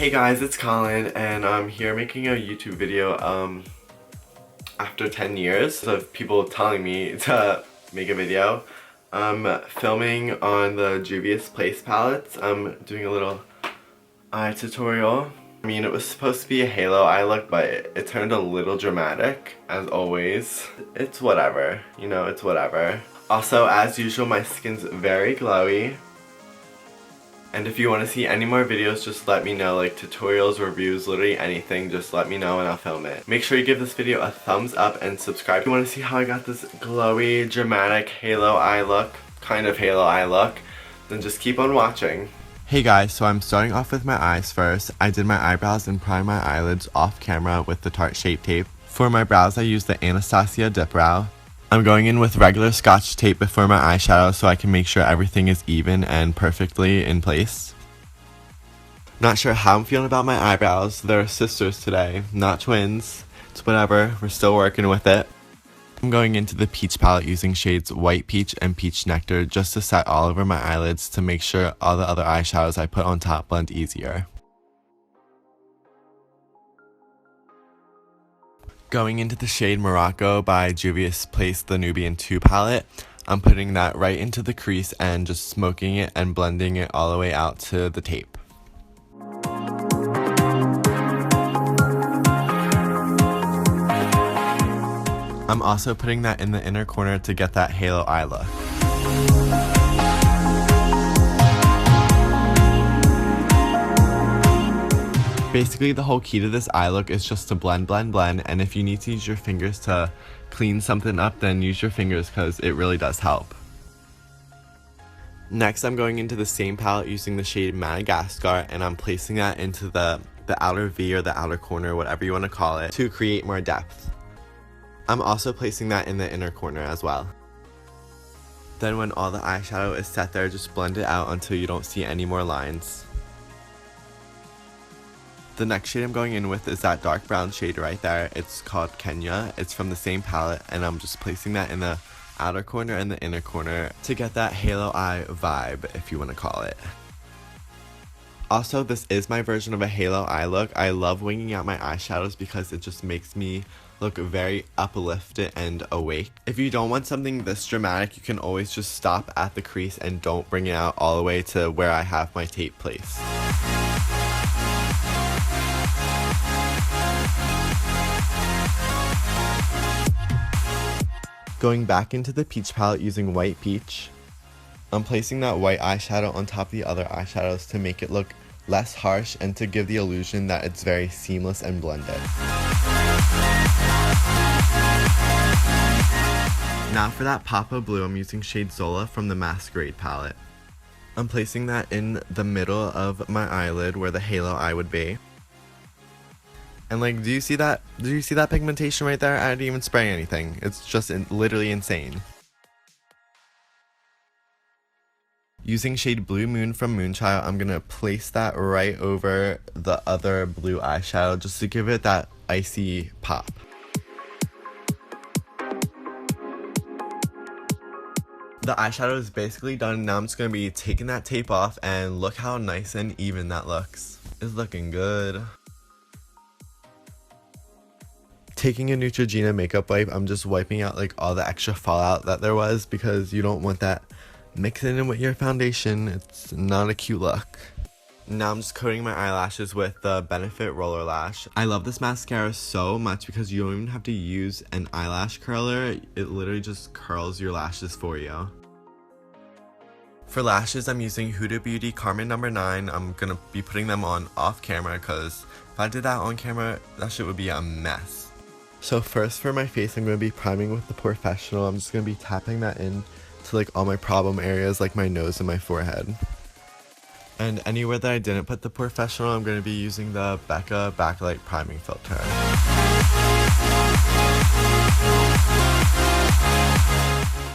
Hey guys, it's Colin and I'm here making a YouTube video after 10 years of people telling me to make a video. I'm filming on the Juvia's Place palettes. I'm doing a little eye tutorial. I mean, it was supposed to be a halo eye look, but it turned a little dramatic, as always. It's whatever, you know, it's whatever. Also, as usual, my skin's very glowy. And if you want to see any more videos, just let me know, like tutorials, reviews, literally anything, just let me know and I'll film it. Make sure you give this video a thumbs up and subscribe if you want to see how I got this glowy, dramatic halo eye look, kind of halo eye look, then just keep on watching. Hey guys, so I'm starting off with my eyes first. I did my eyebrows and primed my eyelids off camera with the Tarte Shape Tape. For my brows, I used the Anastasia dipbrow. I'm going in with regular Scotch tape before my eyeshadow so I can make sure everything is even and perfectly in place. Not sure how I'm feeling about my eyebrows. They're sisters today, not twins. It's whatever, we're still working with it. I'm going into the peach palette using shades White Peach and Peach Nectar just to set all over my eyelids to make sure all the other eyeshadows I put on top blend easier. Going into the shade Morocco by Juvia's Place, the Nubian 2 palette, I'm putting that right into the crease and just smoking it and blending it all the way out to the tape. I'm also putting that in the inner corner to get that halo eye look. Basically, the whole key to this eye look is just to blend, and if you need to use your fingers to clean something up, then use your fingers because it really does help. Next, I'm going into the same palette using the shade Madagascar, and I'm placing that into the outer V or the outer corner, whatever you want to call it, to create more depth. I'm also placing that in the inner corner as well. Then when all the eyeshadow is set there, just blend it out until you don't see any more lines. The next shade I'm going in with is that dark brown shade right there. It's called Kenya. It's from the same palette, and I'm just placing that in the outer corner and the inner corner to get that halo eye vibe, if you want to call it. Also, this is my version of a halo eye look. I love winging out my eyeshadows because it just makes me look very uplifted and awake. If you don't want something this dramatic, you can always just stop at the crease and don't bring it out all the way to where I have my tape placed. Going back into the peach palette using White Peach, I'm placing that white eyeshadow on top of the other eyeshadows to make it look less harsh and to give the illusion that it's very seamless and blended. Now for that pop of blue, I'm using shade Zola from the Masquerade palette. I'm placing that in the middle of my eyelid where the halo eye would be. And like, do you see that pigmentation right there? I didn't even spray anything. It's just literally insane. Using shade Blue Moon from Moonchild, I'm gonna place that right over the other blue eyeshadow just to give it that icy pop. The eyeshadow is basically done. Now I'm just gonna be taking that tape off, and look how nice and even that looks. It's looking good. Taking a Neutrogena makeup wipe, I'm just wiping out like all the extra fallout that there was because you don't want that mixing in with your foundation. It's not a cute look. Now I'm just coating my eyelashes with the Benefit Roller Lash. I love this mascara so much because you don't even have to use an eyelash curler. It literally just curls your lashes for you. For lashes, I'm using Huda Beauty Carmen No. 9. I'm gonna be putting them on off camera because if I did that on camera, that shit would be a mess. So first for my face, I'm going to be priming with the Porfessional. I'm just going to be tapping that in to like all my problem areas like my nose and my forehead. And anywhere that I didn't put the Porfessional, I'm going to be using the Becca Backlight priming filter.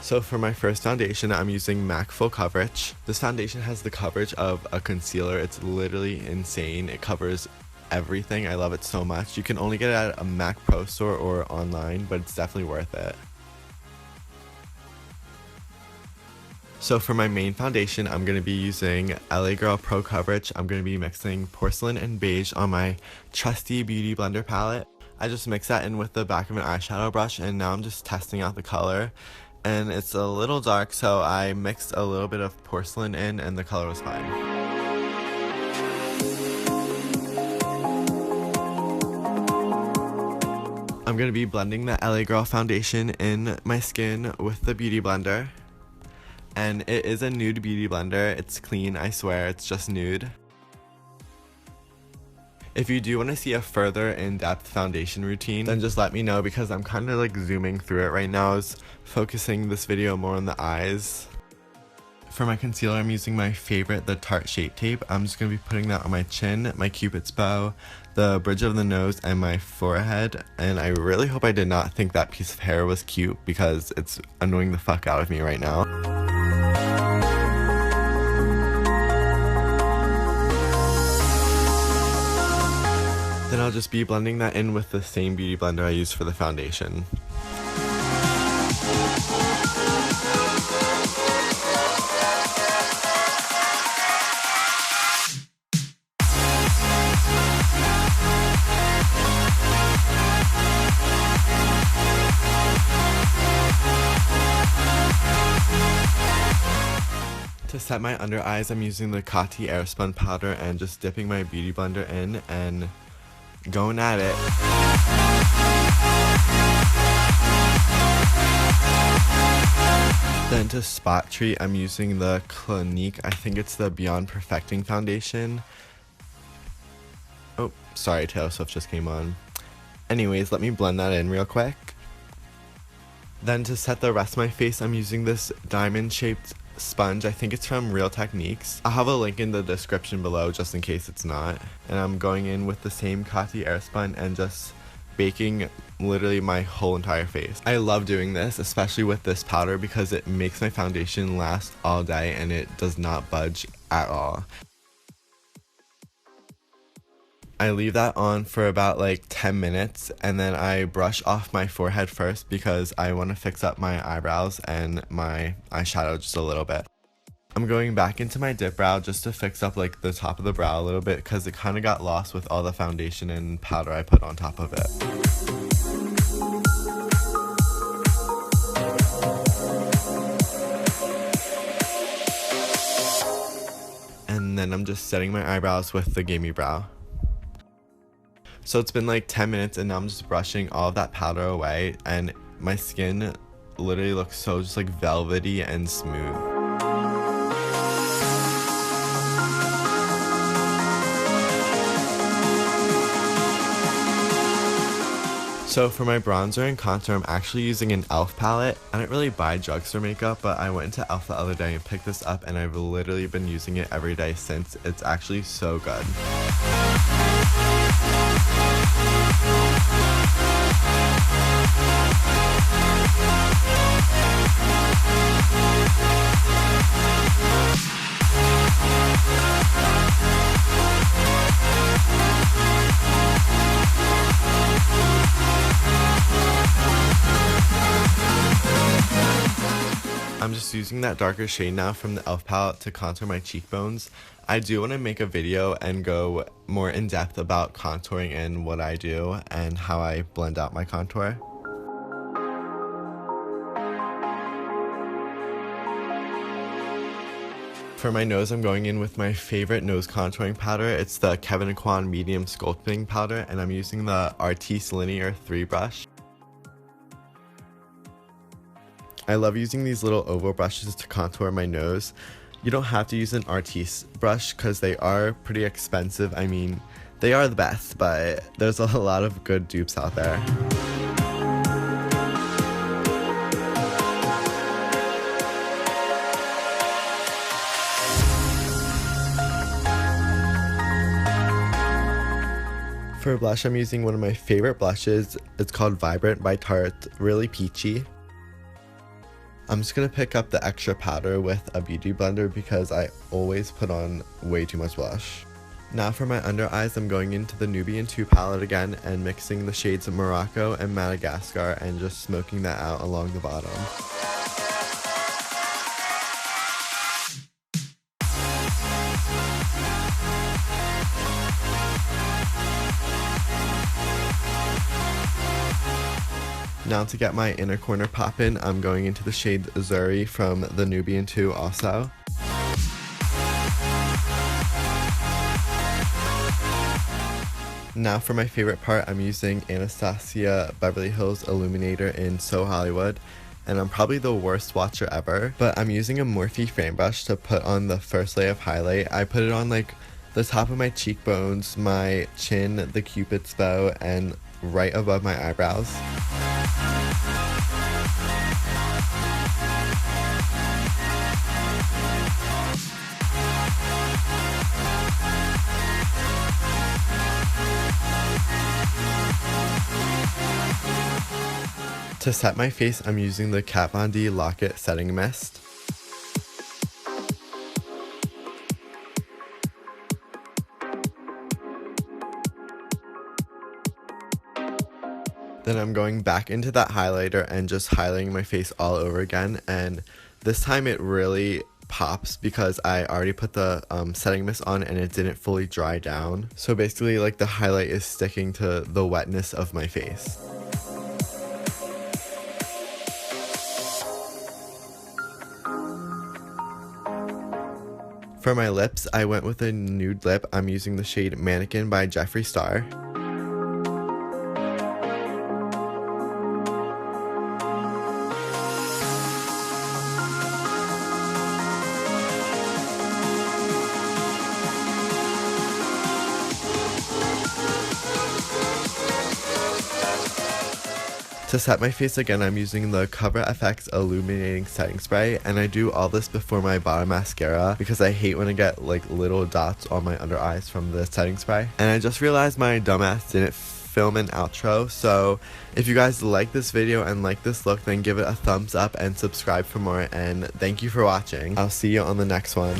So for my first foundation, I'm using MAC Full Coverage. This foundation has the coverage of a concealer. It's literally insane. It covers everything. I love it so much. You can only get it at a MAC Pro store or online, but it's definitely worth it. So for my main foundation, I'm going to be using LA Girl Pro Coverage. I'm going to be mixing Porcelain and Beige on my trusty Beauty Blender palette. I just mix that in with the back of an eyeshadow brush, and now I'm just testing out the color. And it's a little dark, so I mixed a little bit of Porcelain in and the color was fine. I'm going to be blending the LA Girl foundation in my skin with the Beauty Blender. And it is a nude beauty blender. It's clean, I swear, it's just nude. If you do want to see a further in-depth foundation routine, then just let me know because I'm kind of like zooming through it right now. I was focusing this video more on the eyes. For my concealer, I'm using my favorite, the Tarte Shape Tape. I'm just going to be putting that on my chin, my cupid's bow, the bridge of the nose, and my forehead. And I really hope I did not think that piece of hair was cute because it's annoying the fuck out of me right now. Then I'll just be blending that in with the same beauty blender I used for the foundation. To set my under eyes, I'm using the Coty airspun powder and just dipping my beauty blender in and going at it. Then to spot treat, I'm using the Clinique, I think it's the Beyond Perfecting foundation. Oh, sorry, Taylor Swift just came on. Anyways, let me blend that in real quick. Then to set the rest of my face, I'm using this diamond shaped sponge. I think it's from Real Techniques. I'll have a link in the description below just in case it's not. And I'm going in with the same Coty airspun and just baking literally my whole entire face. I love doing this, especially with this powder, because it makes my foundation last all day and it does not budge at all. I leave that on for about like 10 minutes and then I brush off my forehead first because I want to fix up my eyebrows and my eyeshadow just a little bit. I'm going back into my dip brow just to fix up like the top of the brow a little bit because it kind of got lost with all the foundation and powder I put on top of it. And then I'm just setting my eyebrows with the Gimme Brow. So it's been like 10 minutes and now I'm just brushing all of that powder away and my skin literally looks so just like velvety and smooth. So for my bronzer and contour, I'm actually using an e.l.f. palette. I don't really buy drugstore makeup, but I went into e.l.f. the other day and picked this up and I've literally been using it every day since. It's actually so good. I'm just using that darker shade now from the e.l.f. palette to contour my cheekbones. I do want to make a video and go more in depth about contouring and what I do and how I blend out my contour. For my nose, I'm going in with my favorite nose contouring powder. It's the Kevyn Aucoin Medium Sculpting Powder, and I'm using the Artiste Linear 3 brush. I love using these little oval brushes to contour my nose. You don't have to use an Artiste brush because they are pretty expensive. I mean, they are the best, but there's a lot of good dupes out there. For blush, I'm using one of my favorite blushes. It's called Vibrant by Tarte, really peachy. I'm just going to pick up the extra powder with a beauty blender because I always put on way too much blush. Now for my under eyes, I'm going into the Nubian 2 palette again and mixing the shades of Morocco and Madagascar and just smoking that out along the bottom. Now to get my inner corner poppin', I'm going into the shade Zuri from the Nubian 2 also. Now for my favorite part, I'm using Anastasia Beverly Hills Illuminator in So Hollywood. And I'm probably the worst swatcher ever, but I'm using a Morphe frame brush to put on the first layer of highlight. I put it on like the top of my cheekbones, my chin, the cupid's bow, and right above my eyebrows. To set my face, I'm using the Kat Von D Lock-It Setting Mist. Then I'm going back into that highlighter and just highlighting my face all over again, and this time it really pops because I already put the setting mist on and it didn't fully dry down. So basically like the highlight is sticking to the wetness of my face. For my lips, I went with a nude lip. I'm using the shade Mannequin by Jeffree Star. To set my face again, I'm using the Cover FX Illuminating Setting Spray, and I do all this before my bottom mascara because I hate when I get like little dots on my under eyes from the setting spray. And I just realized my dumbass didn't film an outro, so if you guys like this video and like this look, then give it a thumbs up and subscribe for more, and thank you for watching. I'll see you on the next one.